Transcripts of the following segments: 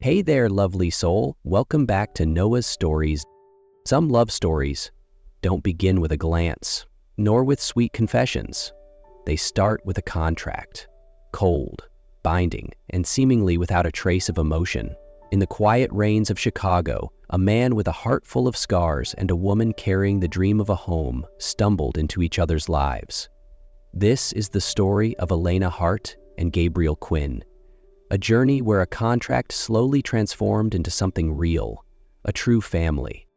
Hey there, lovely soul. Welcome back to Noah's Stories. Some love stories don't begin with a glance, nor with sweet confessions. They start with a contract, cold, binding, and seemingly without a trace of emotion. In the quiet rains of Chicago, a man with a heart full of scars and a woman carrying the dream of a home stumbled into each other's lives. This is the story of Elena Hart and Gabriel Quinn. A journey where a contract slowly transformed into something real, a true family.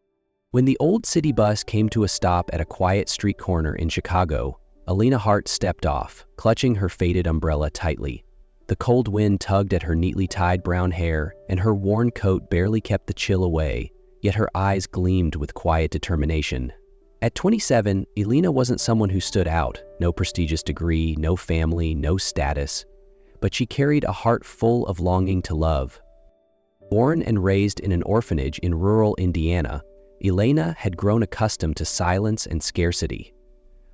When the old city bus came to a stop at a quiet street corner in Chicago, Elena Hart stepped off, clutching her faded umbrella tightly. The cold wind tugged at her neatly tied brown hair, and her worn coat barely kept the chill away, yet her eyes gleamed with quiet determination. At 27, Elena wasn't someone who stood out, no prestigious degree, no family, no status. But she carried a heart full of longing to love. Born and raised in an orphanage in rural Indiana, Elena had grown accustomed to silence and scarcity.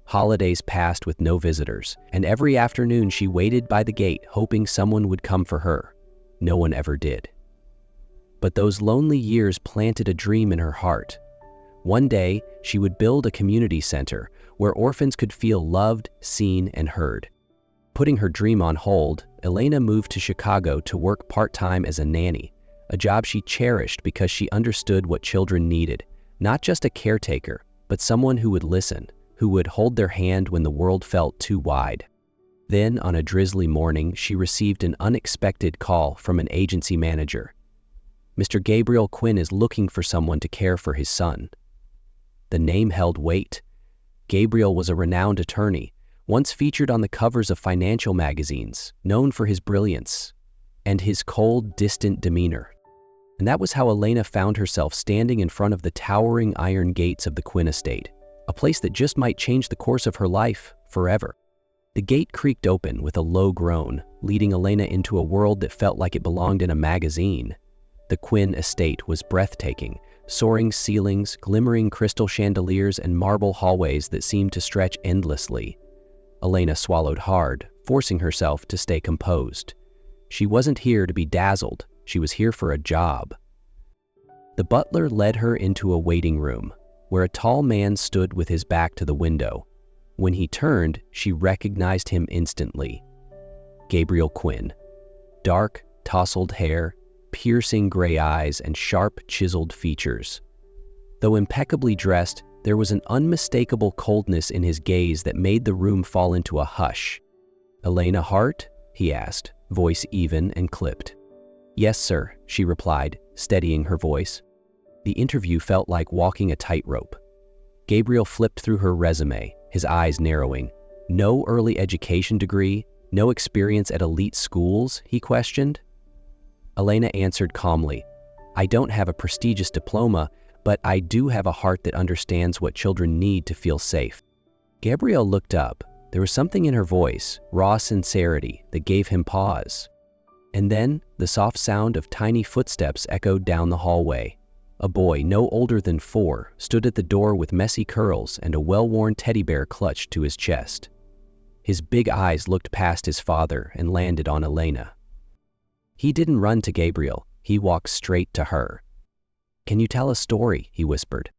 Holidays passed with no visitors, and every afternoon she waited by the gate hoping someone would come for her. No one ever did. But those lonely years planted a dream in her heart. One day, she would build a community center where orphans could feel loved, seen, and heard. Putting her dream on hold, Elena moved to Chicago to work part-time as a nanny, a job she cherished because she understood what children needed, not just a caretaker, but someone who would listen, who would hold their hand when the world felt too wide. Then, on a drizzly morning, she received an unexpected call from an agency manager. Mr. Gabriel Quinn is looking for someone to care for his son. The name held weight. Gabriel was a renowned attorney, once featured on the covers of financial magazines, known for his brilliance and his cold, distant demeanor. And that was how Elena found herself standing in front of the towering iron gates of the Quinn estate, a place that just might change the course of her life forever. The gate creaked open with a low groan, leading Elena into a world that felt like it belonged in a magazine. The Quinn estate was breathtaking, soaring ceilings, glimmering crystal chandeliers, and marble hallways that seemed to stretch endlessly. Elena swallowed hard, forcing herself to stay composed. She wasn't here to be dazzled, she was here for a job. The butler led her into a waiting room, where a tall man stood with his back to the window. When he turned, she recognized him instantly. Gabriel Quinn. Dark, tousled hair, piercing gray eyes, and sharp, chiseled features. Though impeccably dressed, there was an unmistakable coldness in his gaze that made the room fall into a hush. "Elena Hart?" he asked, voice even and clipped. "Yes, sir," she replied, steadying her voice. The interview felt like walking a tightrope. Gabriel flipped through her resume, his eyes narrowing. "No early education degree? No experience at elite schools?" he questioned. Elena answered calmly, "I don't have a prestigious diploma, but I do have a heart that understands what children need to feel safe." Gabriel looked up. There was something in her voice, raw sincerity, that gave him pause. And then, the soft sound of tiny footsteps echoed down the hallway. A boy no older than 4 stood at the door with messy curls and a well-worn teddy bear clutched to his chest. His big eyes looked past his father and landed on Elena. He didn't run to Gabriel, he walked straight to her. "Can you tell a story?" he whispered.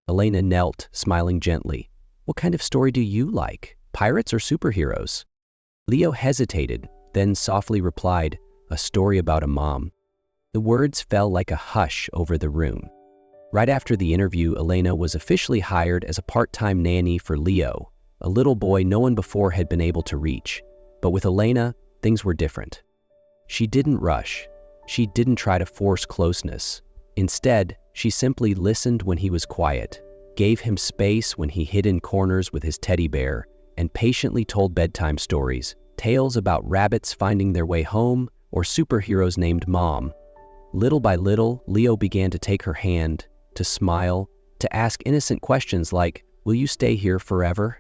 Elena knelt, smiling gently. "What kind of story do you like? Pirates or superheroes?" Leo hesitated, then softly replied, "A story about a mom." The words fell like a hush over the room. Right after the interview, Elena was officially hired as a part-time nanny for Leo, a little boy no one before had been able to reach. But with Elena, things were different. She didn't rush. She didn't try to force closeness. Instead, she simply listened when he was quiet, gave him space when he hid in corners with his teddy bear, and patiently told bedtime stories, tales about rabbits finding their way home or superheroes named Mom. Little by little, Leo began to take her hand, to smile, to ask innocent questions like, "Will you stay here forever?"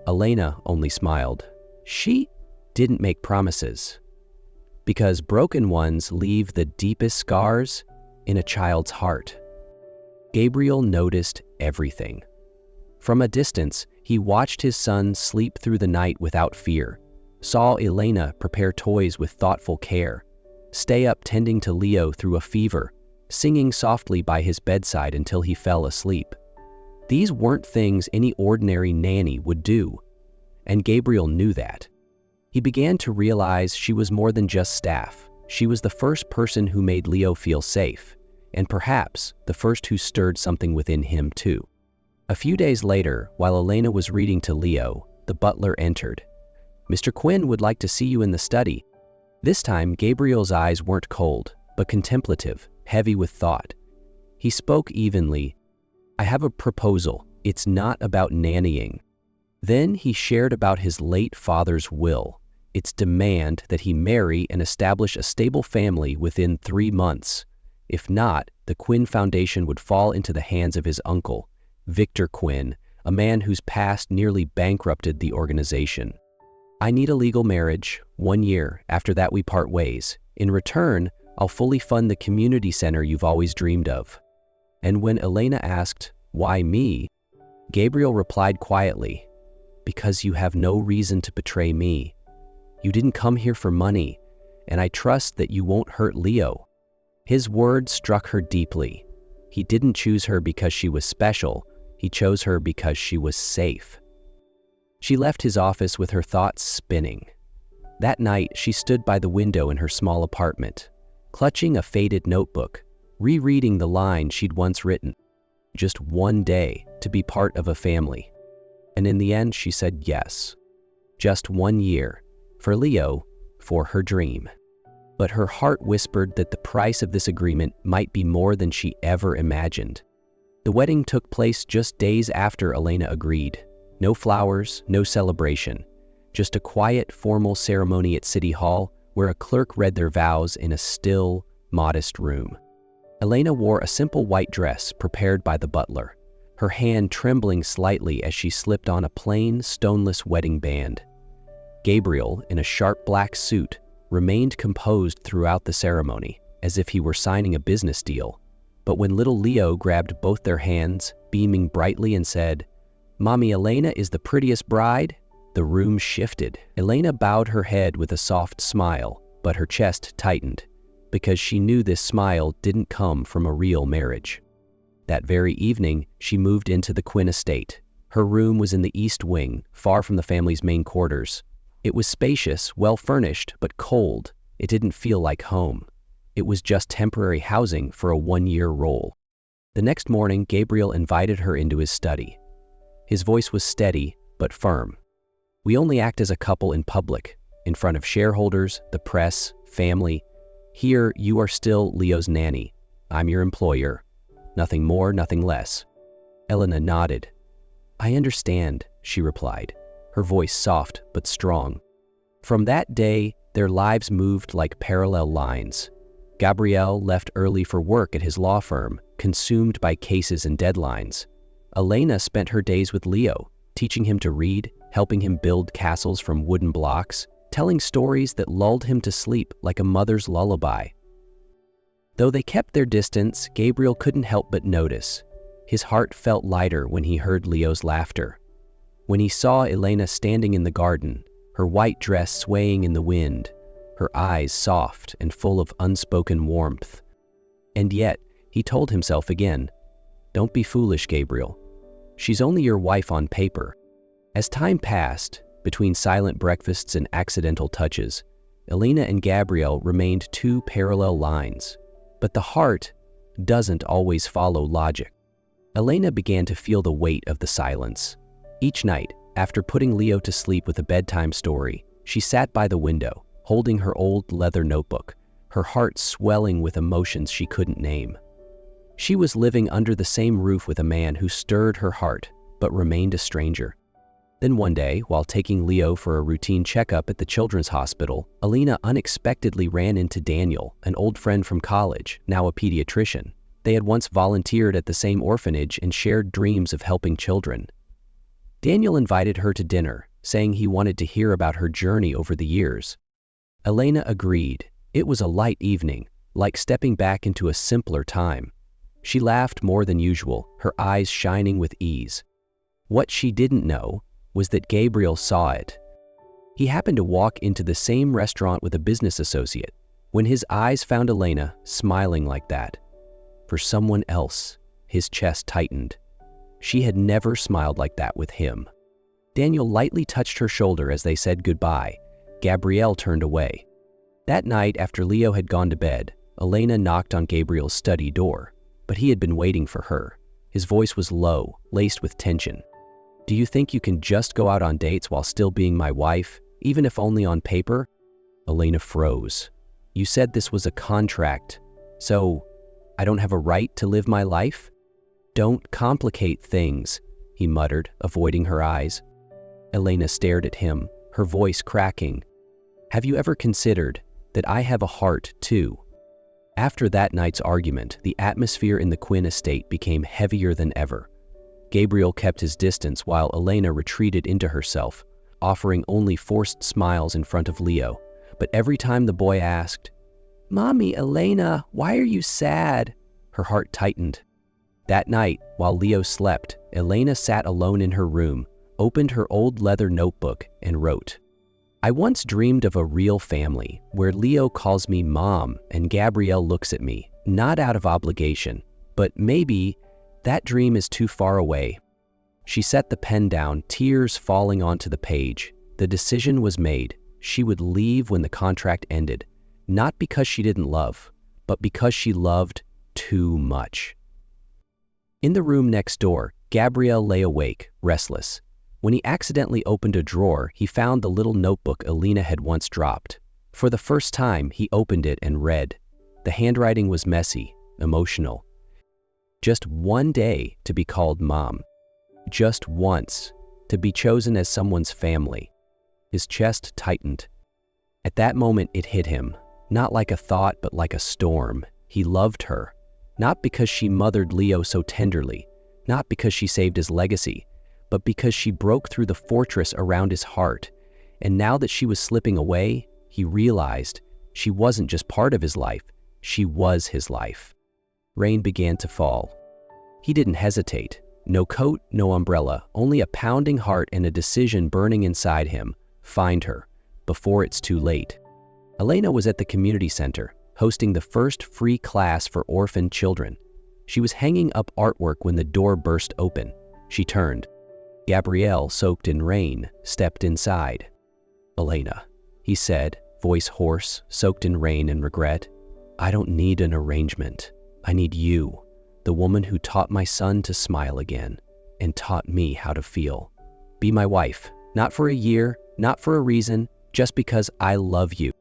Elena only smiled. She didn't make promises. Because broken ones leave the deepest scars in a child's heart. Gabriel noticed everything. From a distance, he watched his son sleep through the night without fear, saw Elena prepare toys with thoughtful care, stay up tending to Leo through a fever, singing softly by his bedside until he fell asleep. These weren't things any ordinary nanny would do, and Gabriel knew that. He began to realize she was more than just staff. She was the first person who made Leo feel safe, and perhaps the first who stirred something within him too. A few days later, while Elena was reading to Leo, the butler entered. "Mr. Quinn would like to see you in the study." This time, Gabriel's eyes weren't cold, but contemplative, heavy with thought. He spoke evenly. "I have a proposal. It's not about nannying." Then he shared about his late father's will, its demand that he marry and establish a stable family within 3 months. If not, the Quinn Foundation would fall into the hands of his uncle, Victor Quinn, a man whose past nearly bankrupted the organization. "I need a legal marriage, 1 year. After that we part ways. In return, I'll fully fund the community center you've always dreamed of." And when Elena asked, "Why me?" Gabriel replied quietly, "Because you have no reason to betray me. You didn't come here for money, and I trust that you won't hurt Leo." His words struck her deeply. He didn't choose her because she was special. He chose her because she was safe. She left his office with her thoughts spinning. That night, she stood by the window in her small apartment, clutching a faded notebook, rereading the line she'd once written. Just 1 day to be part of a family. And in the end, she said yes. Just 1 year. For Leo, for her dream. But her heart whispered that the price of this agreement might be more than she ever imagined. The wedding took place just days after Elena agreed. No flowers, no celebration. Just a quiet, formal ceremony at City Hall where a clerk read their vows in a still, modest room. Elena wore a simple white dress prepared by the butler, her hand trembling slightly as she slipped on a plain, stoneless wedding band. Gabriel, in a sharp black suit, remained composed throughout the ceremony, as if he were signing a business deal. But when little Leo grabbed both their hands, beaming brightly and said, "Mommy, Elena is the prettiest bride," the room shifted. Elena bowed her head with a soft smile, but her chest tightened, because she knew this smile didn't come from a real marriage. That very evening, she moved into the Quinn estate. Her room was in the East Wing, far from the family's main quarters. It was spacious, well-furnished, but cold. It didn't feel like home. It was just temporary housing for a 1-year role. The next morning, Gabriel invited her into his study. His voice was steady, but firm. "We only act as a couple in public, in front of shareholders, the press, family. Here, you are still Leo's nanny. I'm your employer. Nothing more, nothing less." Elena nodded. "I understand," she replied, her voice soft but strong. From that day, their lives moved like parallel lines. Gabriel left early for work at his law firm, consumed by cases and deadlines. Elena spent her days with Leo, teaching him to read, helping him build castles from wooden blocks, telling stories that lulled him to sleep like a mother's lullaby. Though they kept their distance, Gabriel couldn't help but notice. His heart felt lighter when he heard Leo's laughter. When he saw Elena standing in the garden, her white dress swaying in the wind, her eyes soft and full of unspoken warmth. And yet, he told himself again, "Don't be foolish, Gabriel. She's only your wife on paper." As time passed, between silent breakfasts and accidental touches, Elena and Gabriel remained two parallel lines. But the heart doesn't always follow logic. Elena began to feel the weight of the silence. Each night, after putting Leo to sleep with a bedtime story, she sat by the window, holding her old leather notebook, her heart swelling with emotions she couldn't name. She was living under the same roof with a man who stirred her heart, but remained a stranger. Then one day, while taking Leo for a routine checkup at the children's hospital, Elena unexpectedly ran into Daniel, an old friend from college, now a pediatrician. They had once volunteered at the same orphanage and shared dreams of helping children. Daniel invited her to dinner, saying he wanted to hear about her journey over the years. Elena agreed. It was a light evening, like stepping back into a simpler time. She laughed more than usual, her eyes shining with ease. What she didn't know was that Gabriel saw it. He happened to walk into the same restaurant with a business associate, When his eyes found Elena smiling like that, for someone else, his chest tightened. She had never smiled like that with him. Daniel lightly touched her shoulder as they said goodbye. Gabrielle turned away. That night, after Leo had gone to bed, Elena knocked on Gabriel's study door, but he had been waiting for her. His voice was low, laced with tension. "Do you think you can just go out on dates while still being my wife, even if only on paper?" Elena froze. "You said this was a contract, so I don't have a right to live my life?" "Don't complicate things," he muttered, avoiding her eyes. Elena stared at him, her voice cracking. "Have you ever considered that I have a heart, too?" After that night's argument, the atmosphere in the Quinn estate became heavier than ever. Gabriel kept his distance while Elena retreated into herself, offering only forced smiles in front of Leo. But every time the boy asked, "Mommy, Elena, why are you sad?" her heart tightened. That night, while Leo slept, Elena sat alone in her room, opened her old leather notebook, and wrote, "I once dreamed of a real family where Leo calls me Mom and Gabrielle looks at me, not out of obligation, but maybe that dream is too far away." She set the pen down, tears falling onto the page. The decision was made. She would leave when the contract ended, not because she didn't love, but because she loved too much. In the room next door, Gabriel lay awake, restless. When he accidentally opened a drawer, he found the little notebook Elena had once dropped. For the first time, he opened it and read. The handwriting was messy, emotional. Just one day to be called Mom. Just once to be chosen as someone's family. His chest tightened. At that moment, it hit him, not like a thought, but like a storm. He loved her, not because she mothered Leo so tenderly, not because she saved his legacy, but because she broke through the fortress around his heart. And now that she was slipping away, he realized she wasn't just part of his life, she was his life. Rain began to fall. He didn't hesitate. No coat, no umbrella, only a pounding heart and a decision burning inside him. Find her, before it's too late. Elena was at the community center, hosting the first free class for orphan children. She was hanging up artwork when the door burst open. She turned. Gabriel, soaked in rain, stepped inside. "Elena," he said, voice hoarse, soaked in rain and regret. "I don't need an arrangement. I need you, the woman who taught my son to smile again and taught me how to feel. Be my wife, not for a year, not for a reason, just because I love you."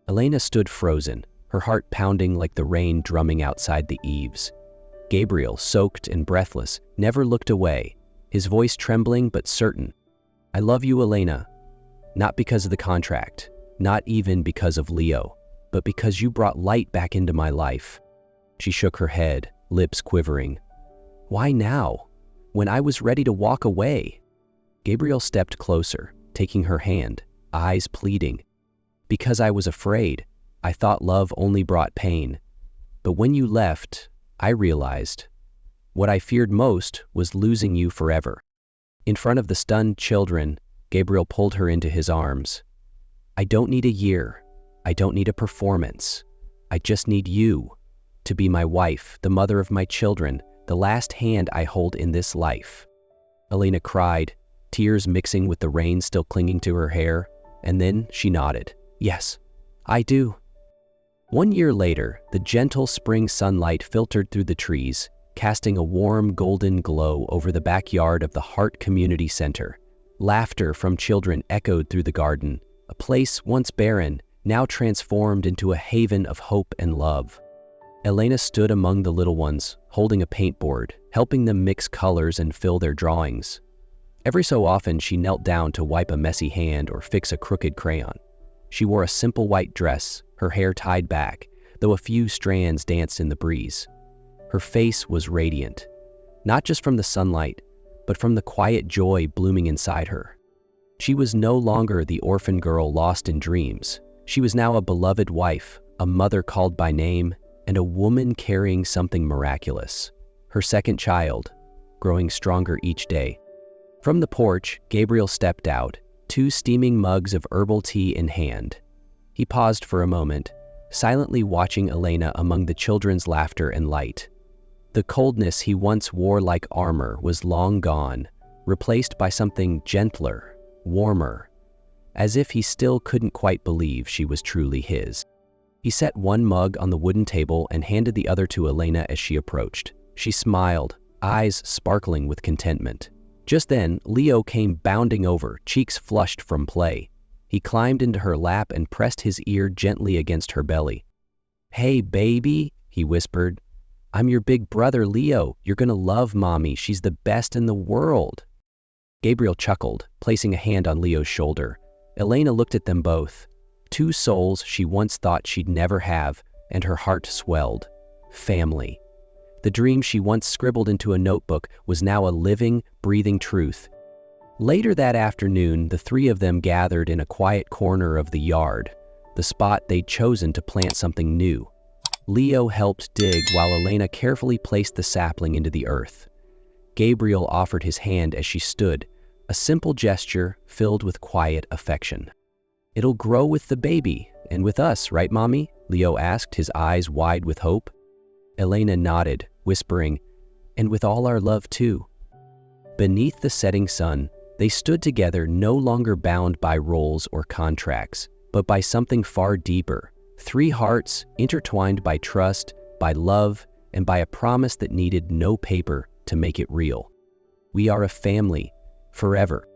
Elena stood frozen, her heart pounding like the rain drumming outside the eaves. Gabriel, soaked and breathless, never looked away, his voice trembling but certain. "I love you, Elena, not because of the contract, not even because of Leo, but because you brought light back into my life." She shook her head, lips quivering. "Why now, when I was ready to walk away?" Gabriel stepped closer, taking her hand, eyes pleading. "Because I was afraid. I thought love only brought pain. But when you left, I realized what I feared most was losing you forever." In front of the stunned children, Gabriel pulled her into his arms. "I don't need a year. I don't need a performance. I just need you to be my wife, the mother of my children, the last hand I hold in this life." Elena cried, tears mixing with the rain still clinging to her hair, and then she nodded. "Yes, I do." 1 year later, the gentle spring sunlight filtered through the trees, casting a warm golden glow over the backyard of the Hart Community Center. Laughter from children echoed through the garden, a place once barren, now transformed into a haven of hope and love. Elena stood among the little ones, holding a paintboard, helping them mix colors and fill their drawings. Every so often, she knelt down to wipe a messy hand or fix a crooked crayon. She wore a simple white dress, her hair tied back, though a few strands danced in the breeze. Her face was radiant, not just from the sunlight, but from the quiet joy blooming inside her. She was no longer the orphan girl lost in dreams. She was now a beloved wife, a mother called by name, and a woman carrying something miraculous. Her second child, growing stronger each day. From the porch, Gabriel stepped out, 2 steaming mugs of herbal tea in hand. He paused for a moment, silently watching Elena among the children's laughter and light. The coldness he once wore like armor was long gone, replaced by something gentler, warmer, as if he still couldn't quite believe she was truly his. He set one mug on the wooden table and handed the other to Elena as she approached. She smiled, eyes sparkling with contentment. Just then, Leo came bounding over, cheeks flushed from play. He climbed into her lap and pressed his ear gently against her belly. "Hey, baby," he whispered. "I'm your big brother, Leo. You're gonna love Mommy. She's the best in the world." Gabriel chuckled, placing a hand on Leo's shoulder. Elena looked at them both. Two souls she once thought she'd never have, and her heart swelled. Family. The dream she once scribbled into a notebook was now a living, breathing truth. Later that afternoon, the three of them gathered in a quiet corner of the yard, the spot they'd chosen to plant something new. Leo helped dig while Elena carefully placed the sapling into the earth. Gabriel offered his hand as she stood, a simple gesture filled with quiet affection. "It'll grow with the baby, and with us, right, Mommy?" Leo asked, his eyes wide with hope. Elena nodded, whispering, "And with all our love, too." Beneath the setting sun, they stood together, no longer bound by roles or contracts, but by something far deeper. Three hearts intertwined by trust, by love, and by a promise that needed no paper to make it real. We are a family, forever.